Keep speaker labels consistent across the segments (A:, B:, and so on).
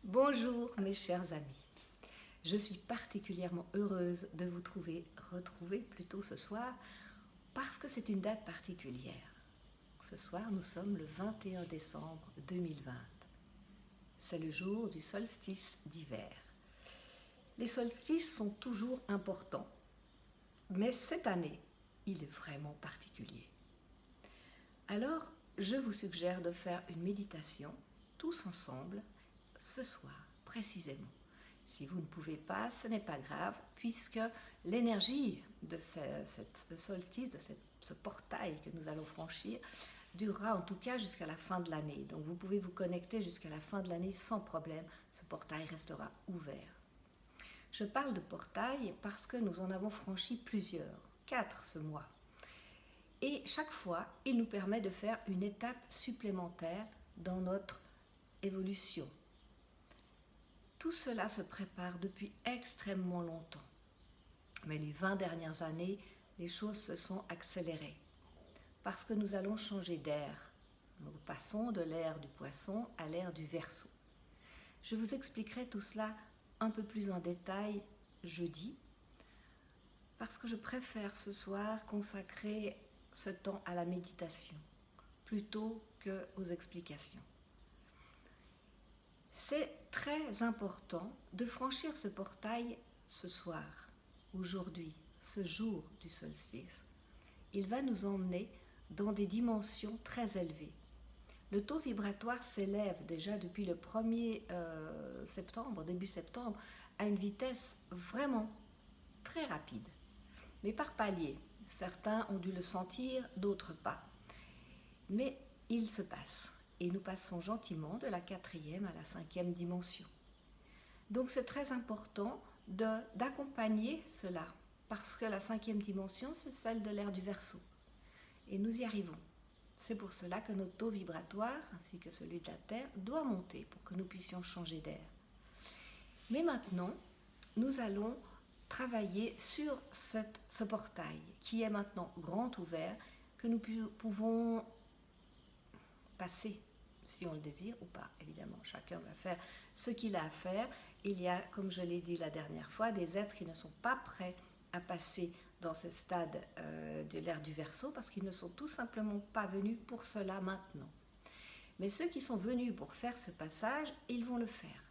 A: Bonjour mes chers amis, je suis particulièrement heureuse de vous retrouver plutôt ce soir parce que c'est une date particulière. Ce soir nous sommes le 21 décembre 2020. C'est le jour du solstice d'hiver. Les solstices sont toujours importants, mais cette année, il est vraiment particulier. Alors, je vous suggère de faire une méditation tous ensemble ce soir précisément. Si vous ne pouvez pas, ce n'est pas grave, puisque l'énergie de ce solstice, de ce portail que nous allons franchir, durera en tout cas jusqu'à la fin de l'année. Donc vous pouvez vous connecter jusqu'à la fin de l'année sans problème, ce portail restera ouvert. Je parle de portail parce que nous en avons franchi plusieurs, 4 ce mois. Et chaque fois, il nous permet de faire une étape supplémentaire dans notre évolution. Tout cela se prépare depuis extrêmement longtemps. Mais les 20 dernières années, les choses se sont accélérées. Parce que nous allons changer d'ère. Nous passons de l'ère du Poisson à l'ère du Verseau. Je vous expliquerai tout cela un peu plus en détail jeudi, parce que je préfère ce soir consacrer ce temps à la méditation, plutôt qu'aux explications. C'est très important de franchir ce portail ce soir, aujourd'hui, ce jour du solstice. Il va nous emmener dans des dimensions très élevées. Le taux vibratoire s'élève déjà depuis le 1er septembre, début septembre, à une vitesse vraiment très rapide, mais par paliers. Certains ont dû le sentir, d'autres pas. Mais il se passe. Et nous passons gentiment de la 4e à la 5e dimension. Donc c'est très important d'accompagner cela, parce que la 5e dimension, c'est celle de l'ère du Verseau. Et nous y arrivons. C'est pour cela que notre taux vibratoire, ainsi que celui de la Terre, doit monter pour que nous puissions changer d'air. Mais maintenant, nous allons travailler sur ce portail, qui est maintenant grand ouvert, que nous pouvons passer, si on le désire ou pas, évidemment. Chacun va faire ce qu'il a à faire. Il y a, comme je l'ai dit la dernière fois, des êtres qui ne sont pas prêts à passer dans ce stade de l'ère du Verseau parce qu'ils ne sont tout simplement pas venus pour cela maintenant. Mais ceux qui sont venus pour faire ce passage, ils vont le faire.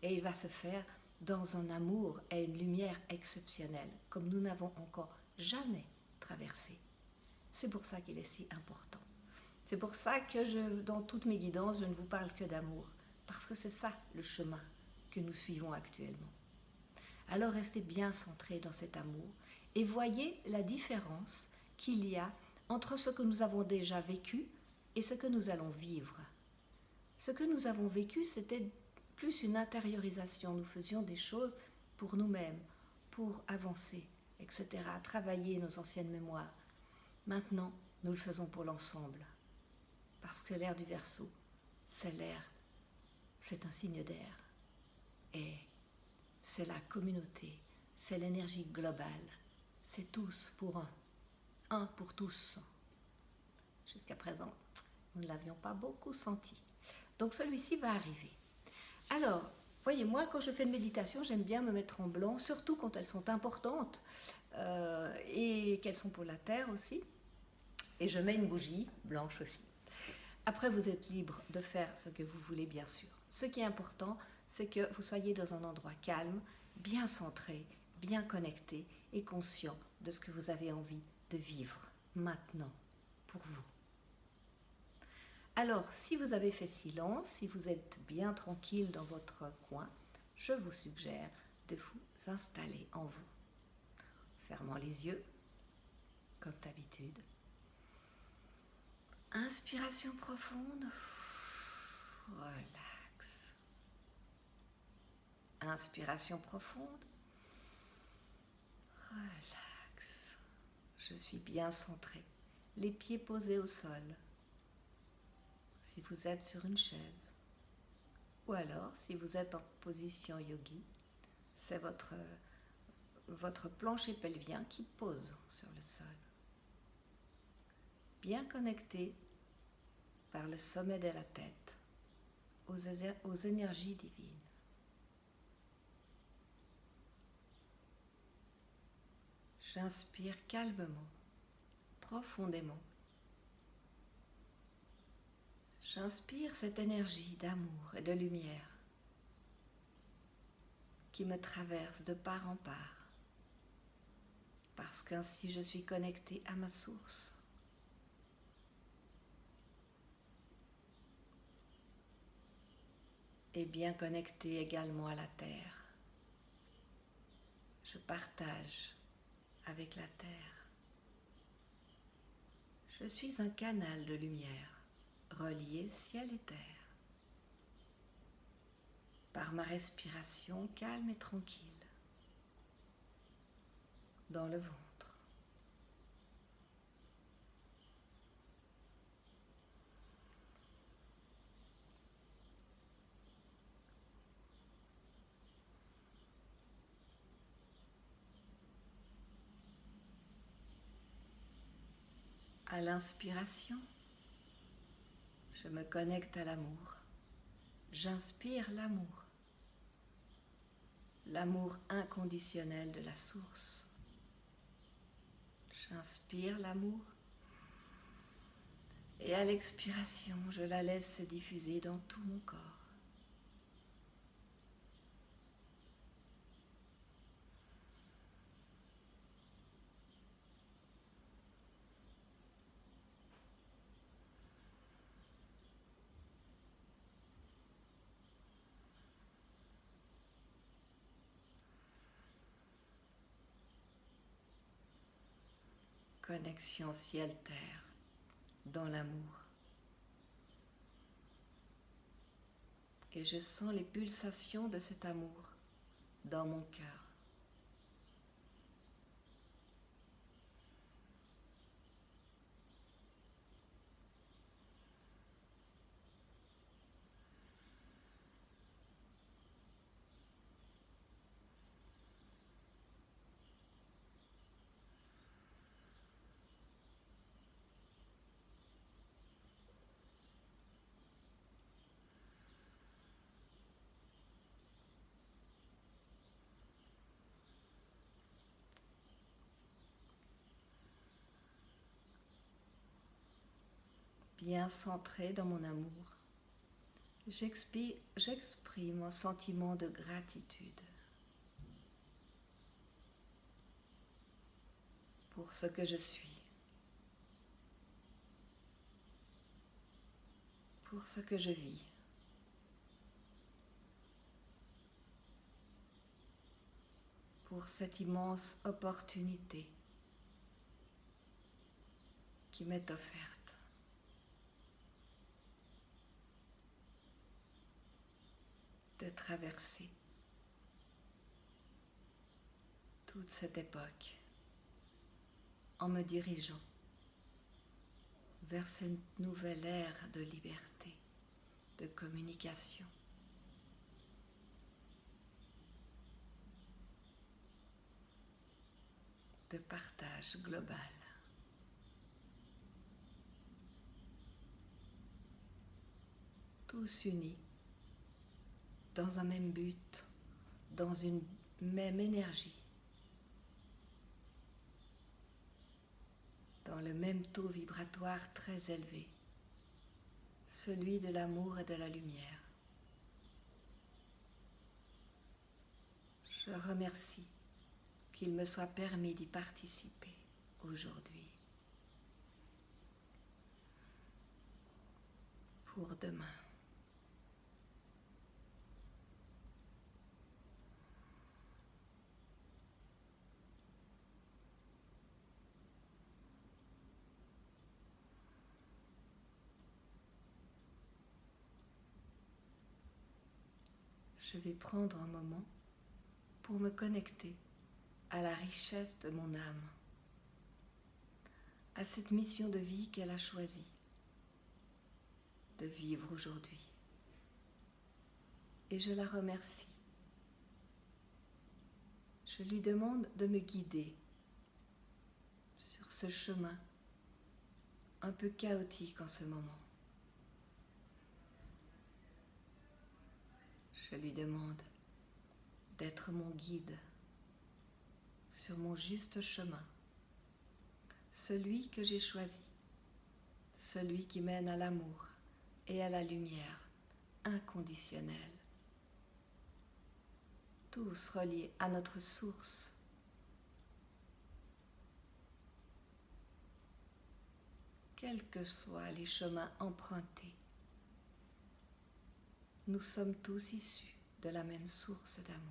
A: Et il va se faire dans un amour et une lumière exceptionnelle, comme nous n'avons encore jamais traversé. C'est pour ça qu'il est si important. C'est pour ça que dans toutes mes guidances, je ne vous parle que d'amour, parce que c'est ça le chemin que nous suivons actuellement. Alors restez bien centrés dans cet amour et voyez la différence qu'il y a entre ce que nous avons déjà vécu et ce que nous allons vivre. Ce que nous avons vécu, c'était plus une intériorisation. Nous faisions des choses pour nous-mêmes, pour avancer, etc., travailler nos anciennes mémoires. Maintenant, nous le faisons pour l'ensemble. Parce que l'ère du Verseau, c'est un signe d'air. Et c'est la communauté, c'est l'énergie globale. C'est tous pour un pour tous. Jusqu'à présent, nous ne l'avions pas beaucoup senti. Donc celui-ci va arriver. Alors, voyez-moi, quand je fais une méditation, j'aime bien me mettre en blanc, surtout quand elles sont importantes et qu'elles sont pour la Terre aussi. Et je mets une bougie blanche aussi. Après, vous êtes libre de faire ce que vous voulez, bien sûr. Ce qui est important, c'est que vous soyez dans un endroit calme, bien centré, bien connecté et conscient de ce que vous avez envie de vivre maintenant, pour vous. Alors, si vous avez fait silence, si vous êtes bien tranquille dans votre coin, je vous suggère de vous installer en vous, fermant les yeux, comme d'habitude. Inspiration profonde, relax. Inspiration profonde, relax. Je suis bien centrée, les pieds posés au sol. Si vous êtes sur une chaise, ou alors si vous êtes en position yogi, c'est votre plancher pelvien qui pose sur le sol. Bien connecté par le sommet de la tête, aux énergies divines. J'inspire calmement, profondément. J'inspire cette énergie d'amour et de lumière qui me traverse de part en part, parce qu'ainsi je suis connectée à ma source. Et bien connectée également à la terre. Je partage avec la terre. Je suis un canal de lumière, relié ciel et terre, par ma respiration calme et tranquille, dans le ventre. À l'inspiration, je me connecte à l'amour. J'inspire l'amour, l'amour inconditionnel de la source. J'inspire l'amour et à l'expiration, je la laisse se diffuser dans tout mon corps. Connexion ciel-terre dans l'amour. Et je sens les pulsations de cet amour dans mon cœur. Bien centré dans mon amour, j'exprime un sentiment de gratitude pour ce que je suis, pour ce que je vis, pour cette immense opportunité qui m'est offerte. De traverser toute cette époque en me dirigeant vers cette nouvelle ère de liberté, de communication, de partage global. Tous unis dans un même but, dans une même énergie, dans le même taux vibratoire très élevé, celui de l'amour et de la lumière. Je remercie qu'il me soit permis d'y participer aujourd'hui, pour demain. Je vais prendre un moment pour me connecter à la richesse de mon âme, à cette mission de vie qu'elle a choisie de vivre aujourd'hui. Et je la remercie. Je lui demande de me guider sur ce chemin un peu chaotique en ce moment. Je lui demande d'être mon guide sur mon juste chemin, celui que j'ai choisi, celui qui mène à l'amour et à la lumière inconditionnelle, tous reliés à notre source. Quels que soient les chemins empruntés, nous sommes tous issus de la même source d'amour.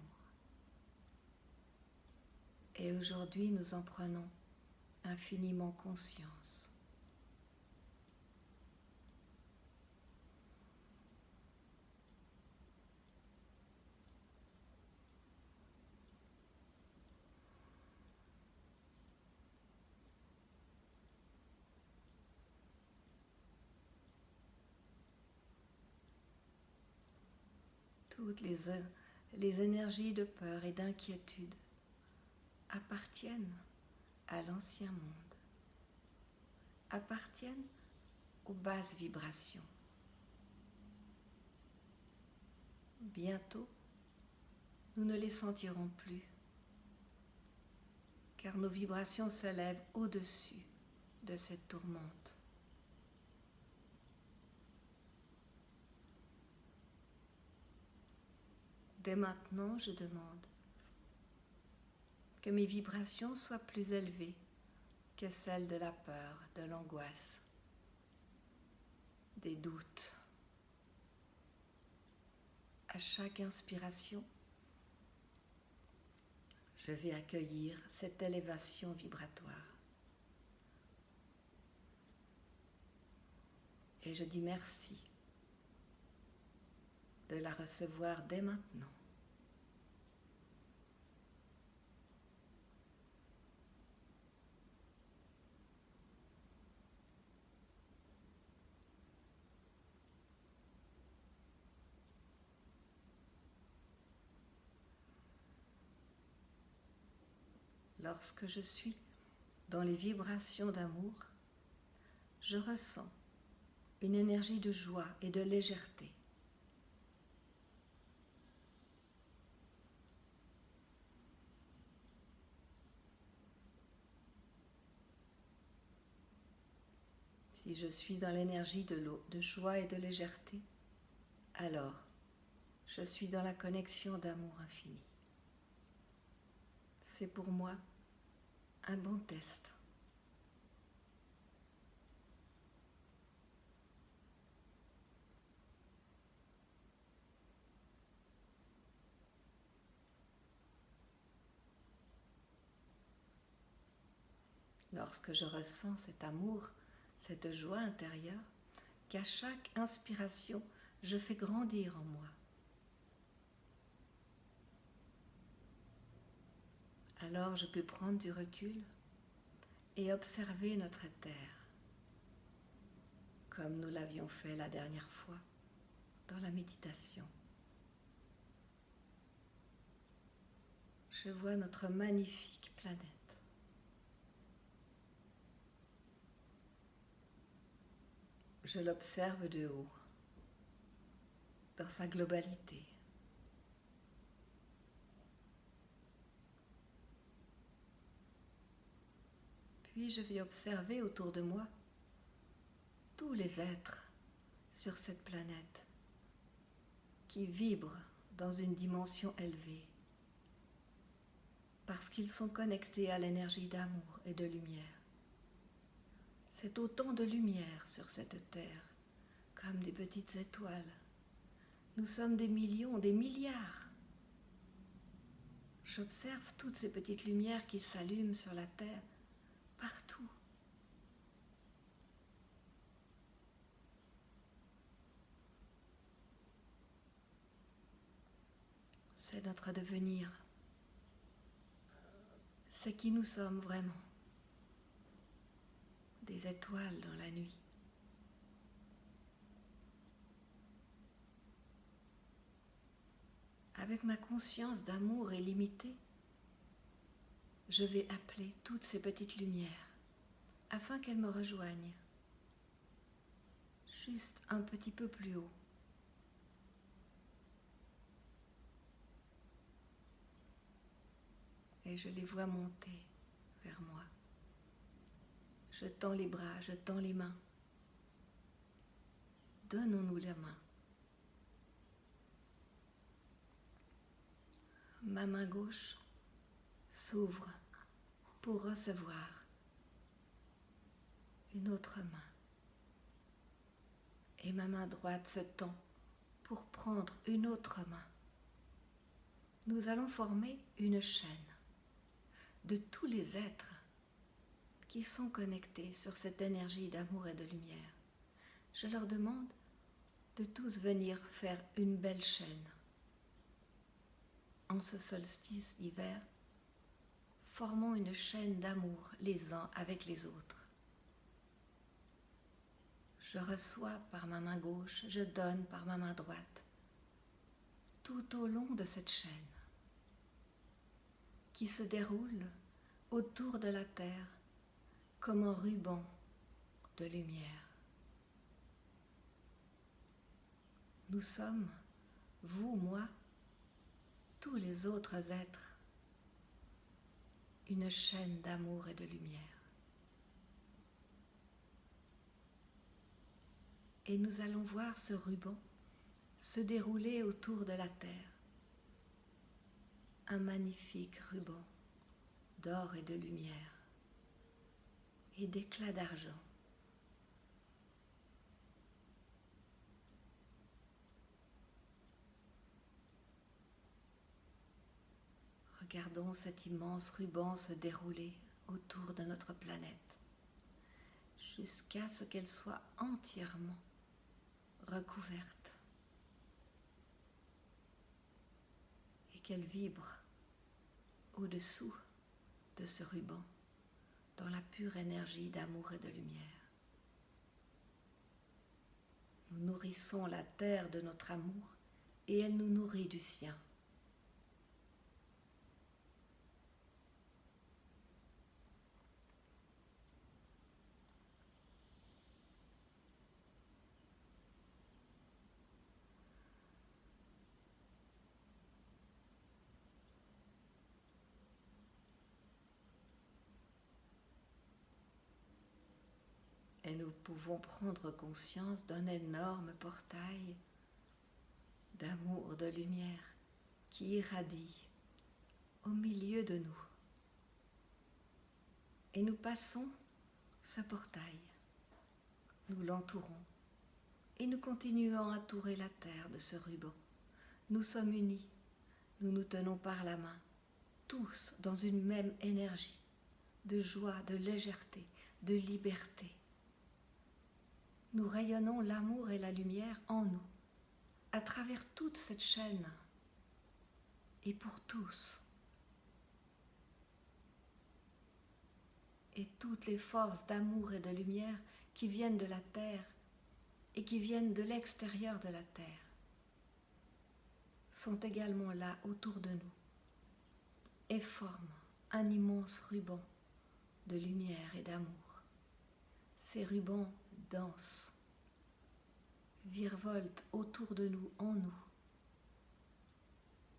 A: Et aujourd'hui, nous en prenons infiniment conscience. Toutes les énergies de peur et d'inquiétude appartiennent à l'ancien monde, appartiennent aux basses vibrations. Bientôt, nous ne les sentirons plus, car nos vibrations s'élèvent au-dessus de cette tourmente. Dès maintenant, je demande que mes vibrations soient plus élevées que celles de la peur, de l'angoisse, des doutes. À chaque inspiration, je vais accueillir cette élévation vibratoire. Et je dis merci de la recevoir dès maintenant. Lorsque je suis dans les vibrations d'amour, je ressens une énergie de joie et de légèreté. Si je suis dans l'énergie de joie et de légèreté, alors je suis dans la connexion d'amour infini. C'est pour moi un bon test. Lorsque je ressens cet amour, cette joie intérieure, qu'à chaque inspiration, je fais grandir en moi. Alors je peux prendre du recul et observer notre terre, comme nous l'avions fait la dernière fois dans la méditation. Je vois notre magnifique planète. Je l'observe de haut, dans sa globalité. Puis je vais observer autour de moi tous les êtres sur cette planète qui vibrent dans une dimension élevée parce qu'ils sont connectés à l'énergie d'amour et de lumière. C'est autant de lumière sur cette terre, comme des petites étoiles. Nous sommes des millions, des milliards. J'observe toutes ces petites lumières qui s'allument sur la terre, partout. C'est notre devenir. C'est qui nous sommes vraiment. Des étoiles dans la nuit. Avec ma conscience d'amour illimité, je vais appeler toutes ces petites lumières afin qu'elles me rejoignent, juste un petit peu plus haut. et je les vois monter vers moi. Je tends les bras, je tends les mains. Donnons-nous la main. Ma main gauche s'ouvre pour recevoir une autre main. Et ma main droite se tend pour prendre une autre main. Nous allons former une chaîne de tous les êtres qui sont connectés sur cette énergie d'amour et de lumière. Je leur demande de tous venir faire une belle chaîne. En ce solstice d'hiver, formons une chaîne d'amour les uns avec les autres. Je reçois par ma main gauche, je donne par ma main droite, tout au long de cette chaîne qui se déroule autour de la terre comme un ruban de lumière. Nous sommes, vous, moi, tous les autres êtres, une chaîne d'amour et de lumière. Et nous allons voir ce ruban se dérouler autour de la terre. Un magnifique ruban d'or et de lumière et d'éclats d'argent. Regardons cet immense ruban se dérouler autour de notre planète jusqu'à ce qu'elle soit entièrement recouverte et qu'elle vibre au-dessous de ce ruban dans la pure énergie d'amour et de lumière. Nous nourrissons la terre de notre amour et elle nous nourrit du sien. Et nous pouvons prendre conscience d'un énorme portail d'amour, de lumière qui irradie au milieu de nous. Et nous passons ce portail, nous l'entourons et nous continuons à entourer la terre de ce ruban. Nous sommes unis, nous nous tenons par la main, tous dans une même énergie de joie, de légèreté, de liberté. Nous rayonnons l'amour et la lumière en nous, à travers toute cette chaîne, et pour tous. Et toutes les forces d'amour et de lumière qui viennent de la terre et qui viennent de l'extérieur de la terre sont également là autour de nous et forment un immense ruban de lumière et d'amour. Ces rubans dansent, virevoltent autour de nous, en nous,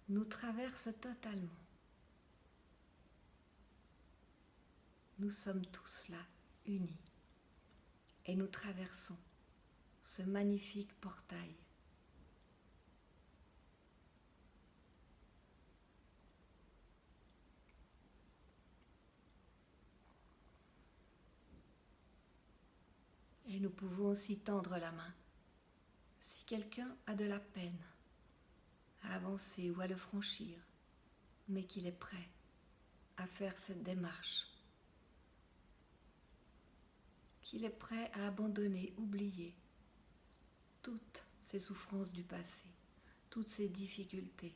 A: nous traversent totalement. Nous sommes tous là, unis, et nous traversons ce magnifique portail. Et nous pouvons aussi tendre la main si quelqu'un a de la peine à avancer ou à le franchir, mais qu'il est prêt à faire cette démarche, qu'il est prêt à abandonner, oublier toutes ces souffrances du passé, toutes ces difficultés,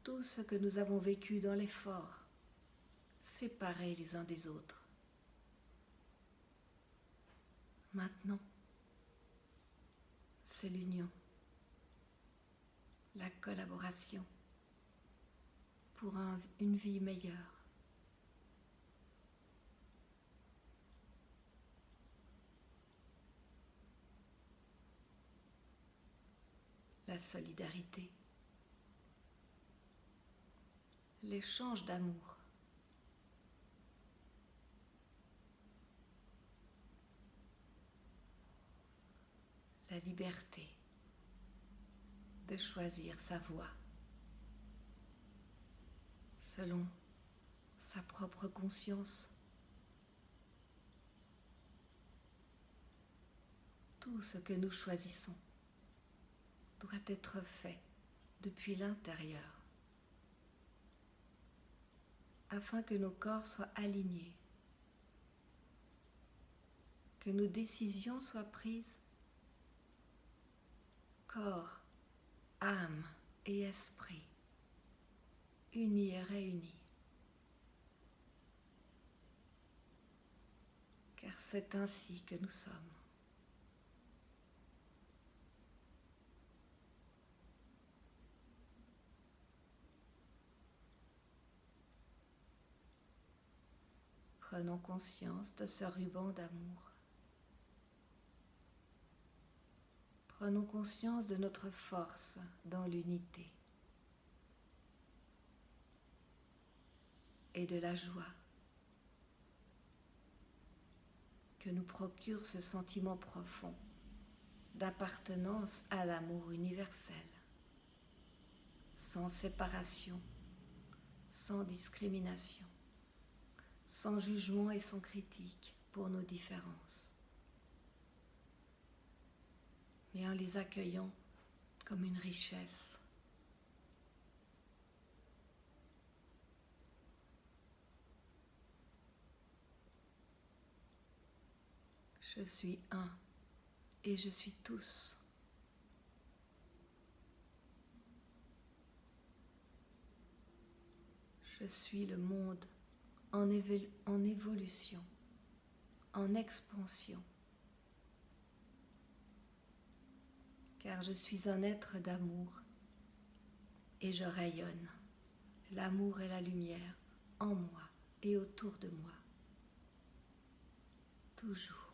A: tout ce que nous avons vécu dans l'effort, séparés les uns des autres. Maintenant, c'est l'union, la collaboration pour une vie meilleure. La solidarité, l'échange d'amour. La liberté de choisir sa voie selon sa propre conscience. Tout ce que nous choisissons doit être fait depuis l'intérieur afin que nos corps soient alignés, que nos décisions soient prises corps, âme et esprit, unis et réunis. Car c'est ainsi que nous sommes. Prenons conscience de ce ruban d'amour. Prenons conscience de notre force dans l'unité et de la joie que nous procure ce sentiment profond d'appartenance à l'amour universel, sans séparation, sans discrimination, sans jugement et sans critique pour nos différences, mais en les accueillant comme une richesse. Je suis un et je suis tous. Je suis le monde en évolution, en expansion, car je suis un être d'amour et je rayonne l'amour et la lumière en moi et autour de moi, toujours.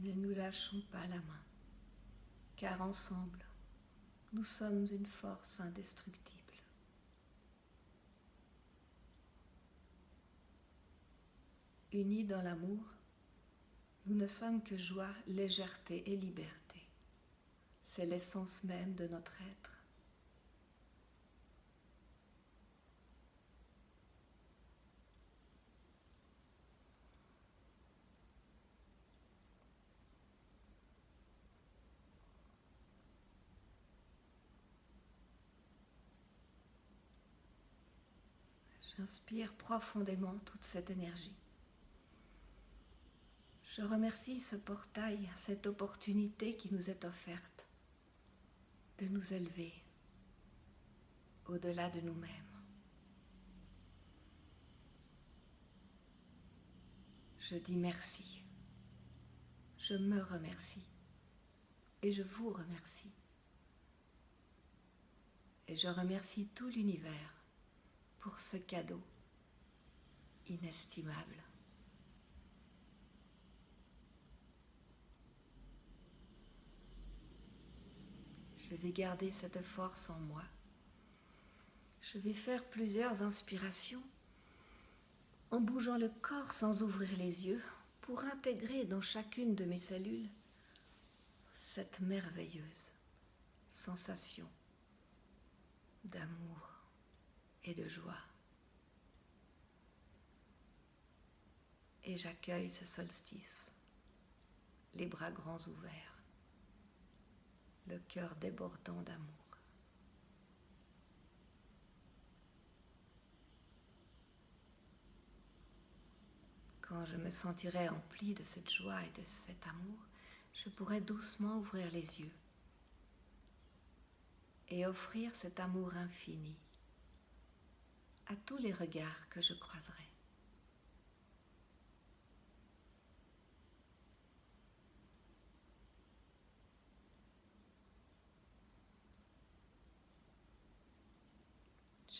A: Ne nous lâchons pas la main, car ensemble, nous sommes une force indestructible. Unis dans l'amour, nous ne sommes que joie, légèreté et liberté. C'est l'essence même de notre être. J'inspire profondément toute cette énergie. Je remercie ce portail, cette opportunité qui nous est offerte de nous élever au-delà de nous-mêmes. Je dis merci. Je me remercie et je vous remercie. Et je remercie tout l'univers pour ce cadeau inestimable. Je vais garder cette force en moi. Je vais faire plusieurs inspirations en bougeant le corps sans ouvrir les yeux pour intégrer dans chacune de mes cellules cette merveilleuse sensation d'amour et de joie. Et j'accueille ce solstice, les bras grands ouverts, le cœur débordant d'amour. Quand je me sentirai emplie de cette joie et de cet amour, je pourrai doucement ouvrir les yeux et offrir cet amour infini à tous les regards que je croiserai.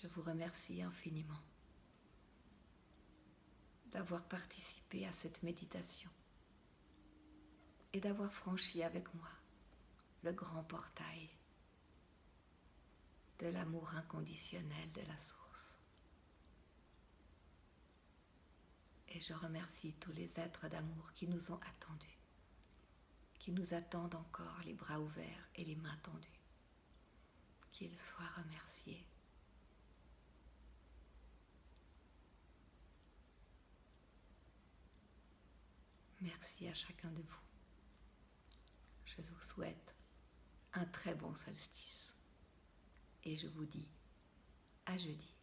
A: Je vous remercie infiniment d'avoir participé à cette méditation et d'avoir franchi avec moi le grand portail de l'amour inconditionnel de la source. Et je remercie tous les êtres d'amour qui nous ont attendus, qui nous attendent encore les bras ouverts et les mains tendues. Qu'ils soient remerciés. Merci à chacun de vous. Je vous souhaite un très bon solstice et je vous dis à jeudi.